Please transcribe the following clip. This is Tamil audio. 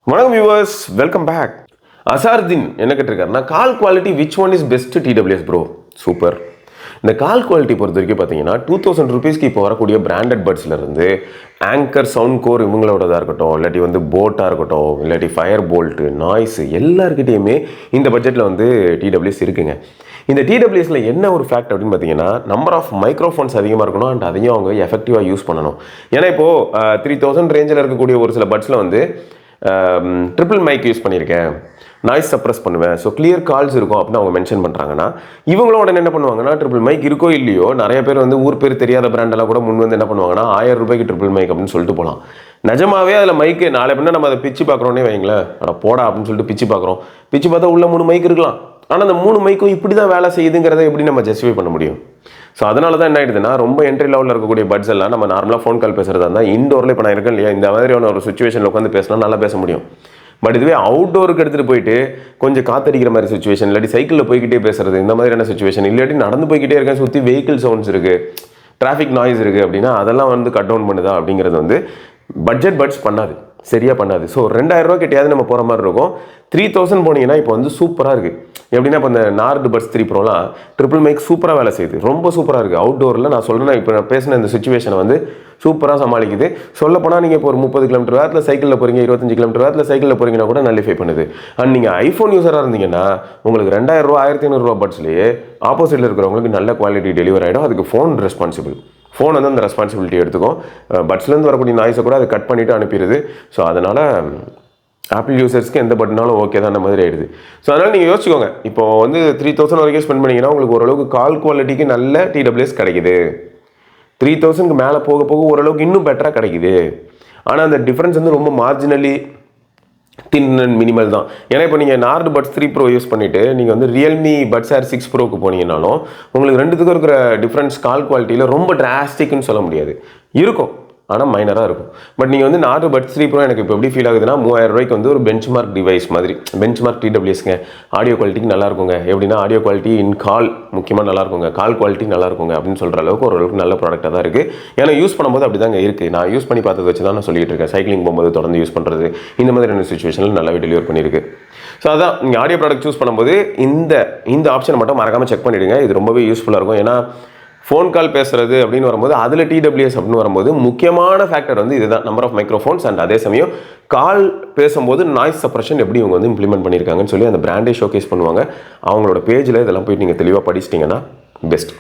வணக்கம் வியூவர்ஸ், வெல்கம் பேக். அசார்தீன் என்ன கேட்டிருக்காருன்னா, call quality which one is best TWS pro? Super. இந்த கால் குவாலிட்டி பொறுத்த வரைக்கும் பார்த்தீங்கன்னா 2000 ருபீஸ்க்கு இப்போ வரக்கூடிய பிராண்டட் பட்ஸ்லேருந்து ஆங்கர், சவுண்ட் கோர் இவங்களோடதாக இருக்கட்டும், இல்லாட்டி வந்து போட்டாக இருக்கட்டும், இல்லாட்டி ஃபயர் போல்ட்டு, நாய்ஸு எல்லாருக்கிட்டேயுமே இந்த பட்ஜெட்டில் வந்து TWS இருக்குங்க. இந்த TWSல என்ன ஒரு ஃபேக்ட் அப்படின்னு பார்த்தீங்கன்னா, நம்பர் ஆஃப் மைக்ரோஃபோன்ஸ் அதிகமாக இருக்கணும் அண்ட் அதையும் அவங்க எஃபெக்டிவாக யூஸ் பண்ணணும். ஏன்னா இப்போது 3000 ரேஞ்சில் இருக்கக்கூடிய ஒரு சில பட்ஸில் வந்து ட்ரிபிள் மைக் யூஸ் பண்ணியிருக்கேன், நாய்ஸ் சப்ரஸ் பண்ணுவேன், ஸோ கிளியர் கால்ஸ் இருக்கும் அப்படின்னு அவங்க மென்ஷன் பண்ணுறாங்கன்னா, இவங்களோட என்ன பண்ணுவாங்கன்னா, ட்ரிபிள் மைக் இருக்கோ இல்லையோ நிறைய பேர் வந்து ஊர் பேர் தெரியாத பிராண்டெல்லாம் கூட முன் வந்து என்ன பண்ணுவாங்கன்னா, 1000 ரூபாய்க்கு ட்ரிபிள் மைக் அப்படின்னு சொல்லிட்டு போகலாம். நிஜமாவே அதில் மைக்கு நாளை பின்னா நம்ம அதை பிச்சு பார்க்குறோன்னே வைங்களேன், அட போடா அப்படின்னு சொல்லிட்டு பிச்சு பார்க்குறோம். பிச்சு பார்த்தா உள்ள 3 மைக் இருக்கலாம். ஆனால் அந்த 3 மைக்கும் இப்படி தான் வேலை செய்யுதுங்கிறத எப்படி நம்ம ஜஸ்டிஃபை பண்ண முடியும்? ஸோ அதனால தான் என்ன ஆகிடுதுன்னா, ரொம்ப என்ட்ரி லெவலில் இருக்கக்கூடிய பட்ஸ் எல்லாம் நம்ம நார்மலாக ஃபோன் கால் பேசுகிறதா இருந்தால் இன்டோரில் இப்போ நான் இருக்கேன் இல்லையா, இந்த மாதிரியான ஒரு சுச்சுவேஷனில் உட்காந்து பேசினா நல்லா பேச முடியும். பட் இதுவே அவுட்டோருக்கு எடுத்துகிட்டு போயிட்டு கொஞ்சம் காத்தடிக்கிற மாதிரி சுச்சுவேஷன், இல்லாட்டி சைக்கிளில் போய்கிட்டே பேசுறது, இந்த மாதிரியான சுச்சுவேஷன், இல்லாட்டி நடந்து போய்கிட்டே இருக்கேன், சுற்றி வெஹிக்கிள் சவுண்ட்ஸ் இருக்குது, டிராஃபிக் நாய்ஸ் இருக்குது அப்படின்னா அதெல்லாம் வந்து கட் டவுன் பண்ணுதா அப்படிங்கிறது வந்து பட்ஜெட் பட்ஸ் பண்ணாது, சரியாக பண்ணாது. ஸோ 2000 ரூபா கிட்டையாவது நம்ம போகிற மாதிரி இருக்கும். 3000 போனீங்கன்னா இப்போ வந்து சூப்பராக இருக்குது. எப்படின்னா இப்போ இந்த நார்டு பட்ஸ் 3 ப்ரோலாம் ட்ரிபிள் மைக் சூப்பராக வேலை செய்யுது, ரொம்ப சூப்பராக இருக்குது. அவுட்டோரில் நான் சொல்கிறேன், இப்போ நான் பேசின இந்த சுச்சுவேஷனை வந்து சூப்பராக சமாளிக்குது. சொல்லப்போனால் நீங்கள் இப்போ ஒரு 30 கிலோமீட்டர் வேகத்தில் சைக்கிளில் போகிறீங்க, 25 கிலோமீட்டர் வேகத்தில் சைக்கிளில் போகிறீங்கன்னா கூட நல்லிஃபை பண்ணுது. அண்ட் நீங்கள் ஐஃபோன் யூஸராக இருந்தீங்கன்னா உங்களுக்கு 2000 ரூபா 1500 ரூபா பட்ஸ்லேயே ஆப்போசிட்டில் இருக்கிறவங்களுக்கு நல்ல குவாலிட்டி டெலிவரி ஆகிடும். அதுக்கு ஃபோன் ரெஸ்பான்சிபிள், ஃபோன் வந்து அந்த ரெஸ்பான்சிபிலிட்டி எடுத்துக்கும். பட்ஸ்லேருந்து வரக்கூடிய நாய்ஸை கூட அதை கட் பண்ணிவிட்டு அனுப்பிடுது. ஸோ அதனால் ஆப்பிள் யூசர்ஸ்க்கு எந்த பட்டனாலும் ஓகே தான் அந்த மாதிரி ஆகிடுது. ஸோ அதனால் நீங்கள் யோசிச்சுக்கோங்க, இப்போ வந்து 3000 வரைக்கும் ஸ்பெண்ட் பண்ணிங்கன்னா உங்களுக்கு ஓரளவுக்கு கால் குவாலிட்டிக்கு நல்ல TWS கிடைக்குது. 3000க்கு மேலே போக போக ஓரளவுக்கு இன்னும் பெட்டராக கிடைக்குது. ஆனால் அந்த டிஃப்ரென்ஸ் வந்து ரொம்ப மார்ஜினலி தின் அண்ட் மினிமல் தான். ஏன்னா இப்போ நீங்கள் நார்டு பட்ஸ் 3 ப்ரோ யூஸ் பண்ணிவிட்டு நீங்கள் வந்து ரியல்மி பட்ஸ் ஏர் 6 ப்ரோக்கு போனீங்கன்னாலும் உங்களுக்கு ரெண்டுத்துக்கும் இருக்கிற டிஃப்ரென்ஸ் கால் குவாலிட்டியில் ரொம்ப டிராஸ்டிக்னு சொல்ல முடியாது, இருக்கும், ஆனால் மைனராக இருக்கும். பட் நீங்கள் வந்து நார்டு பட்ஸ் 3 ப்ரோ எனக்கு இப்போ எப்படி ஃபீல் ஆகுதுன்னா, 3000 ரூபாய்க்கு வந்து ஒரு பெஞ்ச் மார்க் டிவைஸ் மாதிரி, பெஞ்ச் மார்க் TWSங்க. ஆடியோ குவாலிட்டிக்கு நல்லா இருக்குங்க. எப்படின்னா ஆடியோ குவாலிட்டி இன் கால் முக்கியமாக நல்லா இருக்குங்க, கால் குவாலிட்டி நல்லா இருக்குங்க அப்படின்னு சொல்கிற அளவுக்கு ஓரளவுக்கு நல்ல ப்ராடக்டாக தான் இருக்குது. ஏன்னா யூஸ் பண்ணும்போது அப்படி தாங்க இருக்குது. நான் யூஸ் பண்ணி பார்த்ததை வச்சு தான் நான் சொல்லிட்டு இருக்கேன். சைக்கிளிங் போகும்போது தொடர்ந்து யூஸ் பண்ணுறது, இந்த மாதிரியான சுச்சுவேஷனில் நல்லாவே டெலிவர் பண்ணியிருக்கு. ஸோ அதான் நீங்கள் ஆடியோ ப்ராடக்ட் சூஸ் பண்ணும்போது இந்த ஆப்ஷனை மட்டும் மறக்காமல் செக் பண்ணிவிடுங்க. இது ரொம்பவே யூஸ்ஃபுல்லாக இருக்கும். ஏன்னா ஃபோன் கால் பேசுகிறது அப்படின்னு வரும்போது அதில் TWS அப்படின்னு வரும்போது முக்கியமான ஃபேக்டர் வந்து இதுதான், நம்பர் ஆஃப் மைக்ரோஃபோன்ஸ். அண்ட் அதே சமயம் கால் பேசும்போது நாய்ஸ் சப்ரஷன் எப்படி இவங்க வந்து இம்ப்ளிமெண்ட் பண்ணியிருக்காங்கன்னு சொல்லி அந்த பிராண்டே ஷோகேஸ் பண்ணுவாங்க. அவங்களோட பேஜில் இதெல்லாம் போயிட்டு நீங்கள் தெளிவாக படிச்சிட்டிங்கன்னா பெஸ்ட்.